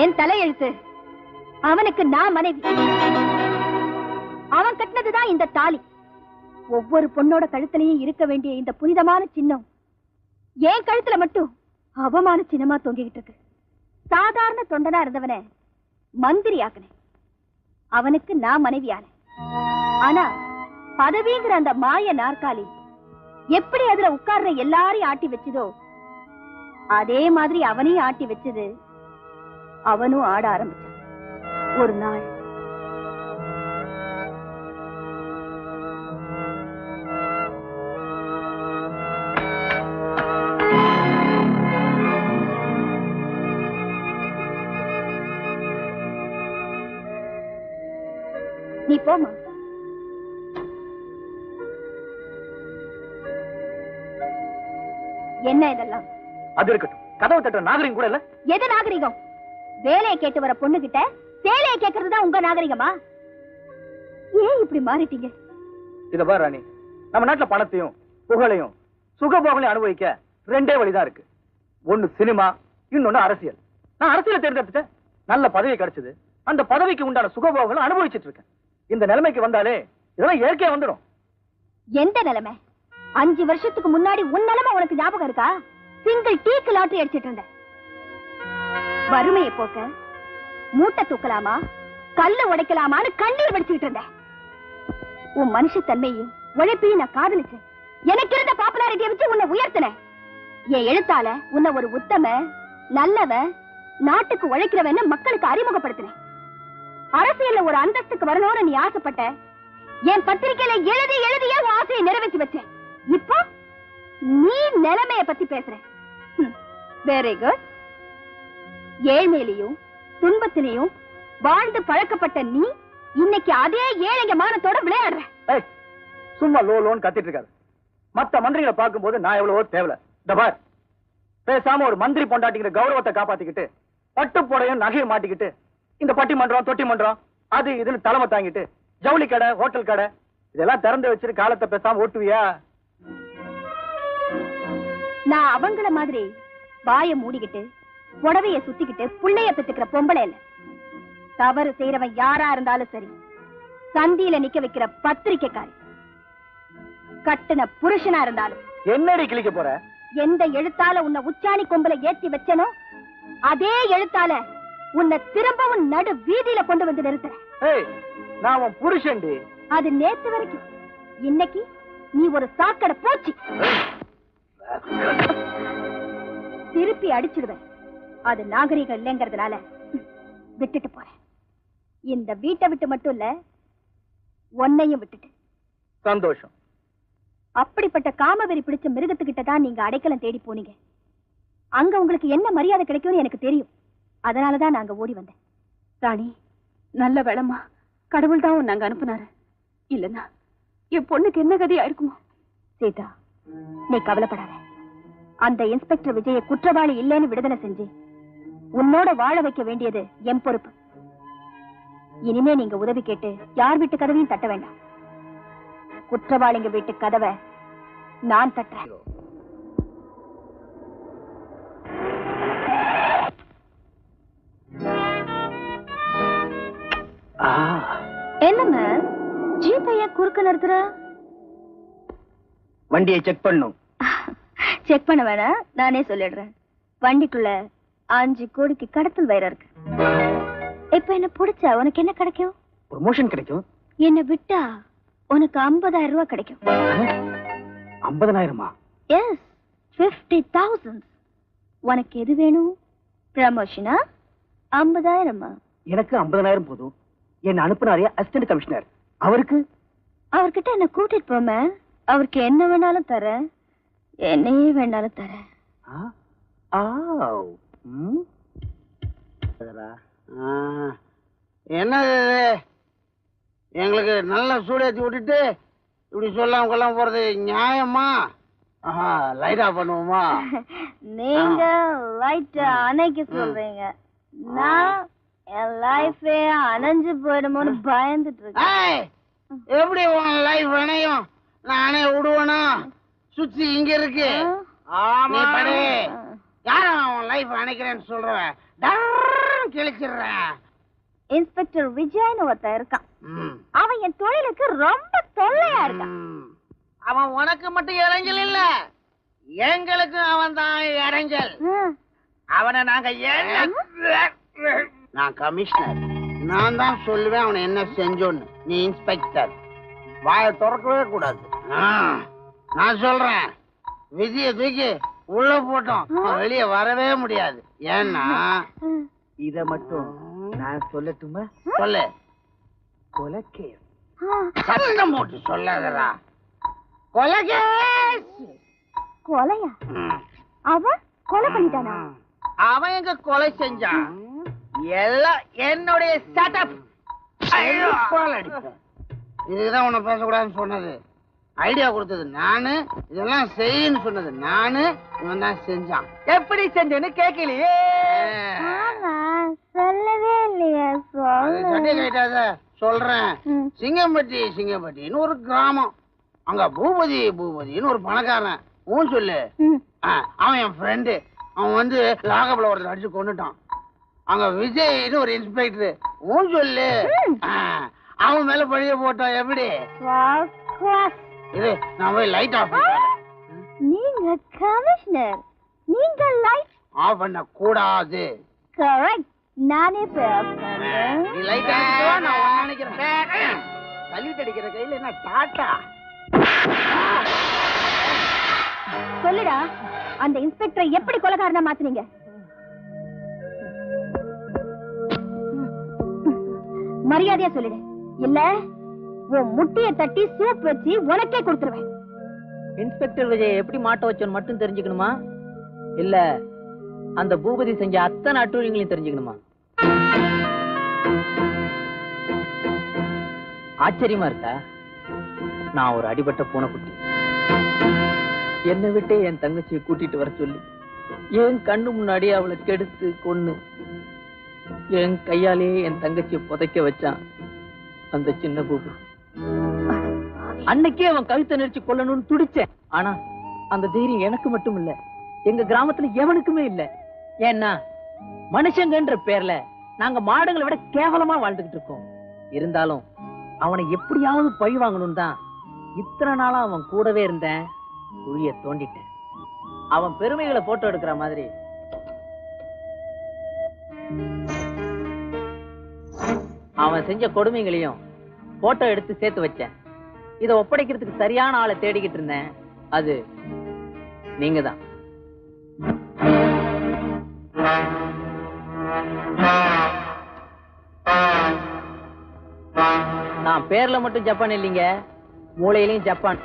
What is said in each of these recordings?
என் தலையெழுத்து. அவனுக்கு நான் மனைவி. அவன் கட்டினதுதான் இந்த தாலி. ஒவ்வொரு பொண்ணோட கழுத்திலையும் இருக்க வேண்டிய இந்த புனிதமான சின்னம் என் கழுத்துல மட்டும் அவமான சின்னமா தொங்கிக்கிட்டு இருக்கு. சாதாரண தொண்டனா இருந்தவனை மந்திரி ஆக்குனேன். அவனுக்கு நான் மனைவியான. ஆனா பதவிங்கிற அந்த மாய நாற்காலி எப்படி அதுல உட்கார்ற எல்லாரையும் ஆட்டி வச்சதோ அதே மாதிரி அவனையும் ஆட்டி வச்சது. அவனும் ஆட ஆரம்பிச்சான். ஒரு நாள் நீ போமா. என்ன இதெல்லாம்? அது இருக்கட்டும். கதவை தட்டுற நாகரிகம் கூட இல்ல. எது நாகரிகம்? வேலையை கேட்டு வர பொண்ணு கிட்ட சேலையை கேட்கறதுதான் உங்க நாகரிகமா? ஏன் இப்படி மாறிட்டீங்க? இத பாரு ராணி, நம்ம நாட்டுல பணத்தையும் புகழையும் சுகபோகங்களையும் அனுபவிக்க ரெண்டே வழிதான் இருக்கு. ஒண்ணு சினிமா, இன்னொன்னு அரசியல். நான் அரசியலை தேர்ந்தெடுத்துட்டேன். நல்ல பதவி கிடைச்சது. அந்த பதவிக்கு உண்டான சுகபோகங்களை அனுபவிச்சுட்டு இருக்கேன். இந்த நிலைமைக்கு வந்தாலே இதெல்லாம் இயற்கையா வந்துடும். எந்த நிலைமை? 5 வருஷத்துக்கு முன்னாடி உன் நிலைமை உனக்கு ஞாபகம் இருக்கா? சிங்கிள் டீக்கு லாட்டரி அடிச்சிட்டு இருந்த. வறுமையை போக்க மூட்டை தூக்கலாமா கல்லு உடைக்கலாமான்னு கண்ணீர் வடிச்சுக்கிட்டு இருந்த. உன் மனுஷ தன்மையும் உழைப்பையும் நான் காதலிச்சேன். எனக்கு இருந்த பாப்புலாரிட்டியை வச்சு உன்னை உயர்த்தினேன். என் எழுத்தால உன்னை ஒரு உத்தம நல்லவ நாட்டுக்கு உழைக்கிறவன்னு மக்களுக்கு அறிமுகப்படுத்தினேன். அரசியல்ல ஒரு அந்தஸ்துக்கு வரணும்னு நீ ஆசைப்பட்ட. என் பத்திரிகையில எழுதி எழுதியே உன் ஆசையை நிறைவேற்றி வச்சேன். இப்போ நீ நிலைமைய பத்தி பேசுற. Very good. ஏழ்மையிலையும் துன்பத்திலையும் வாழ்ந்து பழக்கப்பட்ட நீ இன்னைக்கு அதே ஏழைங்க மானத்தோட விளையாடுற. சும்மா லோ லோன் கத்திட்டு இருக்காரு. மத்த மந்திரிகளை பார்க்கும்போது நான் எவ்வளவோ தேவல. தபார் பேசாம ஒரு மந்திரி பொண்டாட்டிக்கிற கௌரவத்தை காப்பாத்திக்கிட்டு பட்டு புடையும் நகையை மாட்டிக்கிட்டு இந்த பட்டிமன்றம் தொட்டி மன்றம் அது இதுன்னு தலைமை தாங்கிட்டு ஜவுளி கடை ஹோட்டல் கடை இதெல்லாம் திறந்து வச்சுட்டு காலத்தை பேசாம ஓட்டுவியா? நான் அவங்கள மாதிரி வாய மூடிக்கிட்டு புடவைய சுத்திக்கிட்டு புள்ளைய பெத்துக்கிற பொம்பளை இல்ல. தவறு செய்யறவன் யாரா இருந்தாலும் சரி சந்தியில நிக்க வைக்கிற பத்திரிக்கைக்காரி. கட்டுன புருஷனா இருந்தாலும். என்னடி கிழிக்க போற? எந்த எழுத்தால உன்னை உச்சாணி கொம்புல ஏத்தி வச்சனோ அதே எழுத்தால உன்னை திரும்பவும் நடு வீதியில கொண்டு வந்து நிறுத்துறேன். நான் உன் புருஷன்டி. அது நேத்து வரைக்கும். இன்னைக்கு நீ ஒரு சாக்கடை போச்சு. திருப்பி அடிச்சிடுவேன். அது நாகரிகம் இல்லைங்கிறதுனால விட்டுட்டு போறேன். இந்த வீட்டை விட்டு மட்டும் இல்ல உன்னையும் விட்டுட்டு. சந்தோஷம். அப்படிப்பட்ட காமவெறி பிடிச்ச மிருகத்துக்கிட்ட தான் நீங்க அடைக்கலம் தேடி போனீங்க. அங்க உங்களுக்கு என்ன மரியாதை கிடைக்கும்னு எனக்கு தெரியும். அதனாலதான் நாங்க ஓடி வந்தேன். ராணி, நல்ல வேளமா கடவுள் தான் நாங்க அனுப்புனாரு. இல்லன்னா என் பொண்ணுக்கு என்ன கதியா இருக்குமோ? சீதா, நீ கவலைப்படாத. அந்த இன்ஸ்பெக்டர் விஜய குற்றவாளி இல்லைன்னு விடுதலை செஞ்சு உன்னோட வாழ வைக்க வேண்டியது என் பொறுப்பு. இனிமே நீங்க உதவி கேட்டு யார் வீட்டு கதவையும் தட்ட வேண்டாம். குற்றவாளிங்க வீட்டு கதவை நான் தட்டுறேன். என்னங்க ஜீப்பையா குறுக்க நிறுத்துற? வண்டியை செக் பண்ணும். செக் பண்ண வேணாம், நானே சொல்லிடுறேன். வண்டிக்குள்ள 5 கோடிக்கு கடத்தல் வயிறு இருக்கு. இப்ப என்ன பிடிச்சா உனக்கு என்ன கிடைக்கும்? ப்ரமோஷன் கிடைக்கும். என்ன விட்டா உனக்கு 50,000 ரூபாய் கிடைக்கும். 50,000? எஸ், 50,000. உனக்கு எது வேணும்? ப்ரமோஷனா 50,000? எனக்கு 50,000 போதும். என்ன அனுப்புனாரியா அசிஸ்டன்ட் கமிஷனர், அவர்கிட்ட என்ன கூட்டிட்டு போமே. அவருக்கு என்ன வேணாலும் தரேன், என்னையே வேணாலும் தரேன். என்னது எங்களுக்கு நல்ல சூடேத்தி விட்டுட்டு இப்படி சொல்லாம கொள்ளாம போறது நியாயமா? லைட்டா பண்ணுவோமா? நீங்க லைட்டா அணைக்க சொல்றீங்க, நான் என் லைஃபே அணைஞ்சு போயிடுமோன்னு பயந்துட்டு இருக்கேன். எப்படி உன் லைஃப் அணையும்? நானே விடுவேனா? சுத்தி இங்க இருக்கு. ஆமா, யார உன் லைஃப் அணைக்கிறேன்னு சொல்றவன் கிழிச்சிடுறேன். இன்ஸ்பெக்டர் விஜய்னு ஒருத்தன் இருக்கான். ம். அவன் என் தொழிலுக்கு ரொம்ப தொல்லையா இருக்கான். அவன் உனக்கு மட்டும் இறஞ்சல் இல்ல, எங்களுக்கு அவன் தான் இறஞ்சல். அவனை நாங்க நான் கமிஷனர், நான் தான் சொல்லுவேன் அவனை என்ன செஞ்சோன்னு. நீ இன்ஸ்பெக்டர், வாயை திறக்கவே கூடாது. நான் சொல்றேன், விஜய தூக்கி உள்ள போட்டோம், வெளியே வரவே முடியாது. ஏன்னா இத மட்டும் நான் சொல்லட்டுமா? சொல்லு. கொலைக்கேஸ். சத்தம் போட்டு சொல்லாதடா. கொலைகேஸ். கொலையா? அவன் கொலை பண்ணிட்டானா? அவன் எங்க கொலை செஞ்சான்? எல்லாம் என்னுடைய செட்டப். இதுதான் உன்னை பேசக்கூடாதுன்னு சொன்னது. ஐடியா கொடுத்தது நானு, இதெல்லாம் செய்யன்னு சொன்னது நானு. இவன் தான் செஞ்சான். எப்படி செஞ்சேன்னு கேட்கலையே. சொல்லவே இல்லையா? கேட்டாத சொல்றேன். சிங்கம்பட்டின்னு ஒரு கிராமம். அங்க பூபதின்னு ஒரு பணக்காரன். ஊன் சொல்லு. அவன் என் ஃப்ரெண்டு. அவன் வந்து லாகப்ல ஒருத்தர் அடிச்சு கொண்டுட்டான். அங்க விஜய்னு ஒரு இன்ஸ்பெக்டர். ஊன் சொல்லு. அவன் மேல பழிய போட்டான். எப்படி இது? நான் போய் லைட் ஆஃப் பண்றேன். நீங்க கமிஷனர், நீங்க லைட் ஆஃப் பண்ண கூடாது. கரெக்ட். நானே பேசுறேன். நீ லைட் ஆஃப் நான் ஒண்ணு நினைக்கிறேன். சல்யூட் அடிக்கிற கையில என்ன டாட்டா? சொல்லுடா, அந்த இன்ஸ்பெக்டரை எப்படி கொலைகாரனா மாத்துனீங்க? மரியாதையா சொல்லிடு, இல்ல உன் முட்டிய தட்டி சூப் வச்சு உனக்கே கொடுத்துருவேன். இன்ஸ்பெக்டர் விஜய் எப்படி மாட்ட வச்சோன்னு மட்டும் தெரிஞ்சுக்கணுமா, இல்ல அந்த பூபதி செஞ்ச அத்தனை அட்டூழியங்களையும் தெரிஞ்சுக்கணுமா? ஆச்சரியமா இருக்கா? நான் ஒரு அடிபட்ட பூனைக்குட்டி. என்னை விட்டே என் தங்கச்சியை கூட்டிட்டு வர சொல்லி என் கண்ணு முன்னாடி அவளை கெடுத்து கொன்னு என் கையாலேயே என் தங்கச்சியை புதைக்க வச்சான் அந்த சின்ன பூபு. அன்னைக்கே அவன் கழுத்தை நெரிச்சு கொல்லணும்னு துடிச்சேன். ஆனா அந்த தைரியம் எனக்கு மட்டும் இல்ல, எங்க கிராமத்துல எவனுக்குமே இல்ல. ஏன்னா மனுஷங்கன்ற பேர்ல நாங்க மாடுகளை விட கேவலமா வாழ்ந்துகிட்டு இருக்கோம். இருந்தாலும் அவனை எப்படியாவது பழி வாங்கணும் தான் இத்தனை நாளா அவன் கூடவே இருந்தேன். குழிய தோண்டிட்டேன். அவன் பெருமைகளை போட்டோ எடுக்கிற மாதிரி அவன் செஞ்ச கொடுமைகளையும் போட்டோ எடுத்து சேர்த்து வச்சேன். இதை ஒப்படைக்கிறதுக்கு சரியான ஆளை தேடிக்கிட்டு இருந்தேன். அது நீங்க தான். நான் பேர்ல மட்டும் ஜப்பான் இல்லைங்க, மூளையிலையும் ஜப்பான்.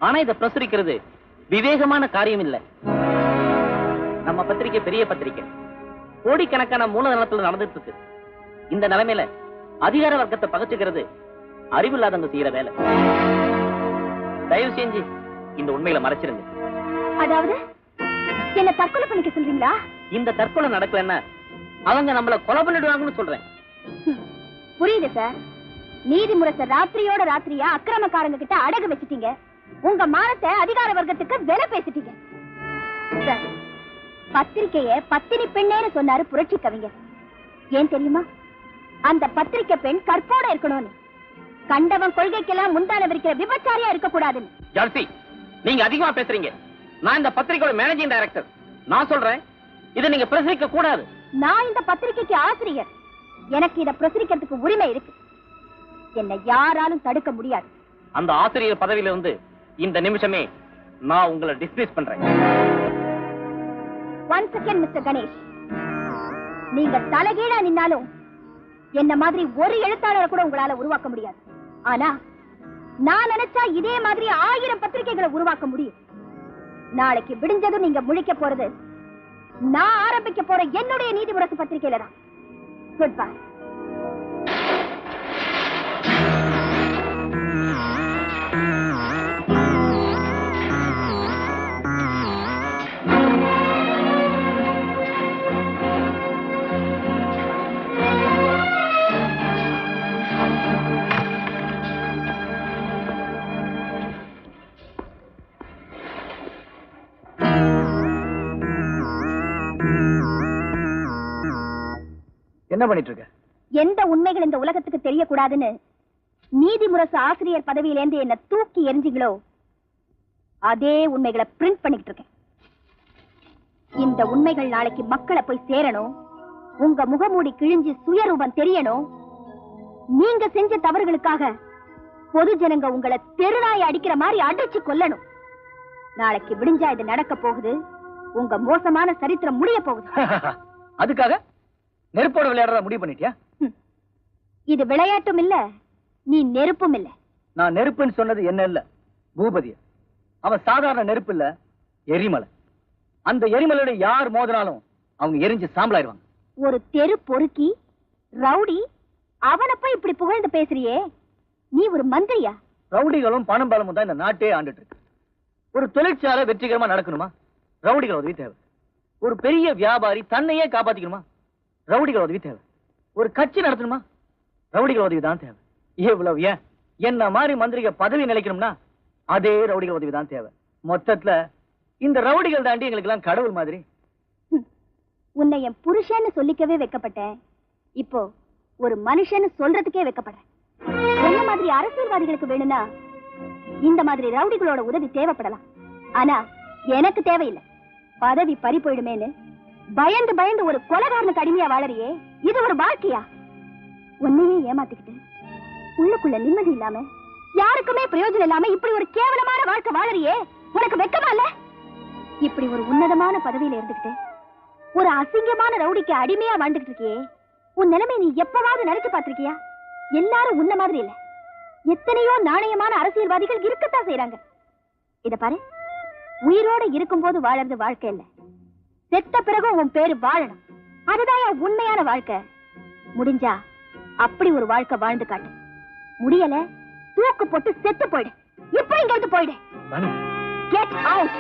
ஆனா இதை பிரசுரிக்கிறது விவேகமான காரியம் இல்ல. நம்ம பத்திரிக்கை பெரிய பத்திரிக்கை, கோடிக்கணக்கான மூலதனத்துல நடந்துட்டு இருக்கு. இந்த நிலைமையில அதிகார வர்க்கத்தை பகச்சுக்கிறது அறிவில்லாதவங்க செய்யற வேலை. தயவு செஞ்சு இந்த உண்மையில மறைச்சிருங்க. அதாவது என்ன தற்கொலை பண்ணிக்க சொல்றீங்களா? இந்த தற்கொலை நடக்கலன்னா அவங்க நம்மள கொலை பண்ணிடுவாங்கன்னு சொல்றேன். புரியுது சார். நீதிமுறை ராத்திரியோட ராத்திரியா அக்கிரமக்காரங்க கிட்ட அடகு வச்சிட்டீங்க. உங்க மானத்தை அதிகார வர்க்கத்துக்கு விலை பேசிட்டீங்க. பத்திரிக்கைய பத்தினி பெண்ணேன்னு சொன்னாரு புரட்சி கவிஞர். ஏன் தெரியுமா? அந்த பத்திரிக்கை பெண் கற்போட இருக்கணும்னு. கண்டவன் கொள்கைக்கெல்லாம் முந்தான விரிக்கிற விபச்சாரியா இருக்க கூடாதுன்னு. ஜான்சி, நீங்க அதிகமா பேசுறீங்க. நான் இந்த பத்திரிக்கையோட மேனேஜிங் டைரக்டர். நான் சொல்றேன், இதை நீங்க பிரசுரிக்க கூடாது. நான் இந்த பத்திரிக்கைக்கு ஆசிரியர். எனக்கு இதை பிரசுரிக்கிறதுக்கு உரிமை இருக்கு. என்னை யாராலும் தடுக்க முடியாது. அந்த ஆசிரியர் பதவியில இருந்து இந்த நிமிஷமே நான் உங்களை டிஸ்மிஸ் பண்றேன். ஒன் செகண்ட் மிஸ்டர் கணேஷ், நீங்க தலைகீழா நின்னாலும் என்ன மாதிரி ஒரு எழுத்தாளரை கூட உங்களால உருவாக்க முடியாது. ஆனா நான் நினைச்சா இதே மாதிரி 1000 பத்திரிகைகளை உருவாக்க முடியும். நாளைக்கு விடிஞ்சதும் நீங்க முழிக்க போறது நான் ஆரம்பிக்க போற என்னுடைய நீதிமுரசு பத்திரிகையில தான். Good bye. என்ன பண்ணிட்டு இருக்க? எந்த உண்மைகள் இந்த உலகத்துக்கு தெரியக்கூடாதுன்னு நீதிமுரசு ஆசிரியர் பதவியிலேருந்து என்ன தூக்கி எரிஞ்சிங்களோ அதே உண்மைகளை பிரிண்ட் பண்ணிட்டு இருக்கேன். இந்த உண்மைகள் நாளைக்கு மக்களை போய் சேரணும். உங்க முகமூடி கிழிஞ்சு சுயரூபம் தெரியணும். நீங்க செஞ்ச தவறுகளுக்காக பொது ஜனங்க உங்களை தெருநாய் அடிக்கிற மாதிரி அடிச்சு கொல்லணும். நாளைக்கு விடிஞ்சா இது நடக்க போகுது. உங்க மோசமான சரித்திரம் முடிய போகுது. அதுக்காக நெருப்போட விளையாடுறத முடிவு பண்ணிட்டியா? இது விளையாட்டும் இல்ல, நீ நெருப்பும் இல்ல. நான் நெருப்புன்னு சொன்னது என்ன இல்ல, பூபதிய. அவன் சாதாரண நெருப்பு இல்ல, எரிமலை. அந்த எரிமலையோட யார் மோதினாலும் அவங்க எரிஞ்சு சாம்பலாயிருவாங்க. ஒரு தெரு பொறுக்கி ரவுடி, அவனை போய் இப்படி புகழ்ந்து பேசுறியே, நீ ஒரு மந்திரியா? ரவுடிகளும் பணம் பலமும் தான் இந்த நாட்டே ஆண்டுட்டு இருக்கு. ஒரு தொழிற்சாலை வெற்றிகரமா நடக்கணுமா, ரவுடிகள் உதவி தேவை. ஒரு பெரிய வியாபாரி தன்னையே காப்பாத்திக்கணுமா, ரவுடிகள் உதவி தேவை. ஒரு கட்சி நடத்தணுமா, ரவுடிகள் உதவி தான் தேவை. இவ்வளவு ஏன் என்ன மாதிரி மந்திரிக பதவி நிலைக்கணும்னா அதே ரவுடிகள் உதவி தான் தேவை. மொத்தத்துல இந்த ரவுடிகள் தாண்டி எங்களுக்கு எல்லாம் கடவுள் மாதிரி. உன்னை என் புருஷன்னு சொல்லிக்கவே வைக்கப்பட்டேன். இப்போ ஒரு மனுஷன்னு சொல்றதுக்கே வைக்கப்படுறேன். என்ன மாதிரி அரசியல்வாதிகளுக்கு வேணும்னா இந்த மாதிரி ரவுடிகளோட உதவி தேவைப்படலாம். ஆனா எனக்கு தேவையில்லை. பதவி பறி போயிடுமேன்னு பயந்து பயந்து ஒரு கொலைகாரனுக்கு அடிமையா வாழறியே, இது ஒரு வாழ்க்கையா? உன்னையே ஏமாத்திக்கிட்டு உள்ளுக்குள்ள நிம்மதி இல்லாம யாருக்குமே பிரயோஜனம் இல்லாம இப்படி ஒரு கேவலமான வாழ்க்கை வாழறியே, உனக்கு வெக்கமா இல்ல? இப்படி ஒரு உன்னதமான பதவியில இருந்துகிட்டு ஒரு அசிங்கமான ரவுடிக்கு அடிமையா வாழ்ந்துகிட்டு இருக்கியே, உன் நிலைமை நீ எப்பவாவது நினைச்சு பார்த்திருக்கியா? எல்லாரும் உன்ன மாதிரி இல்ல. எத்தனையோ நாணயமான அரசியல்வாதிகள் இருக்கத்தான் செய்யறாங்க. இத பாரு, உயிரோட இருக்கும்போது வாழறது வாழ்க்கை இல்ல, செத்த பிறகு உன் பேரு வாழணும். அதுதான் உண்மையான வாழ்க்கை. முடிஞ்சா அப்படி ஒரு வாழ்க்கை வாழ்ந்து காட்டு. முடியல, தூக்கு போட்டு செத்து போயிடு. இப்ப இங்க இருந்து போயிடு. Get out.